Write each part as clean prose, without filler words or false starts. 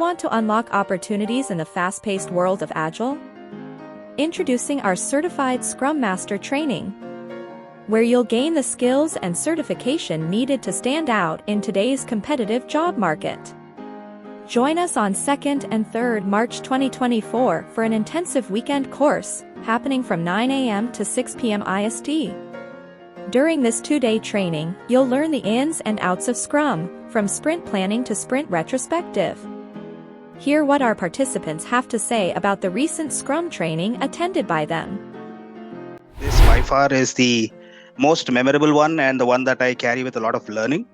want to unlock opportunities in the fast-paced world of Agile? Introducing our Certified Scrum Master training, where you'll gain the skills and certification needed to stand out in today's competitive job market. Join us on 2nd and 3rd March 2024 for an intensive weekend course, happening from 9 a.m. to 6 p.m. IST. During this 2-day training, you'll learn the ins and outs of Scrum, from sprint planning to sprint retrospective. Hear what our participants have to say about the recent Scrum training attended by them. This by far is the most memorable one and the one that I carry with a lot of learning.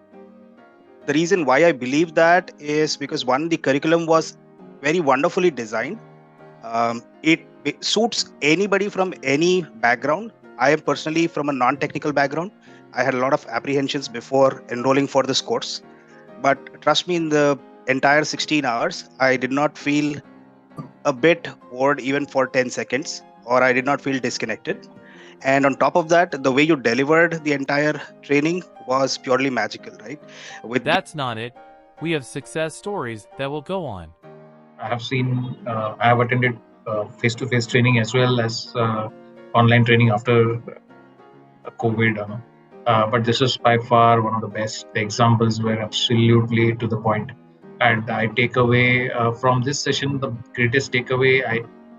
The reason why I believe that is because one, the curriculum was very wonderfully designed. It suits anybody from any background. I am personally from a non-technical background. I had a lot of apprehensions before enrolling for this course. But trust me, in the entire 16 hours, I did not feel a bit bored even for 10 seconds, or I did not feel disconnected. And on top of that, the way you delivered the entire training was purely magical, right? That's not it. We have success stories that will go on. I have attended face-to-face training as well as online training after COVID. But this is by far one of the best. The examples were absolutely to the point. And I take away from this session, the greatest takeaway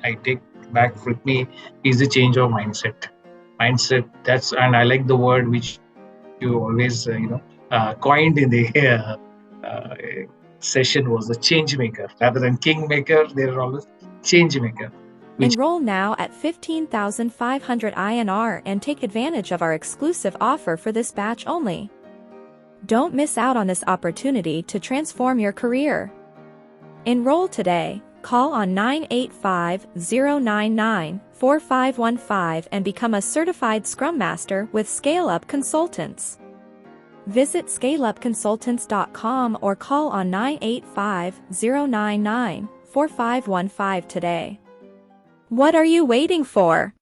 I take back with me is the change of mindset. And I like the word which you always coined in the session, was the change maker. Rather than kingmaker, they're always change maker. Enroll now at 15,500 INR and take advantage of our exclusive offer for this batch only. Don't miss out on this opportunity to transform your career. Enroll today. Call on 985-099-4515 and become a certified Scrum Master with Scale-Up Consultants. Visit scaleupconsultants.com or call on 985-099-4515 today. What are you waiting for?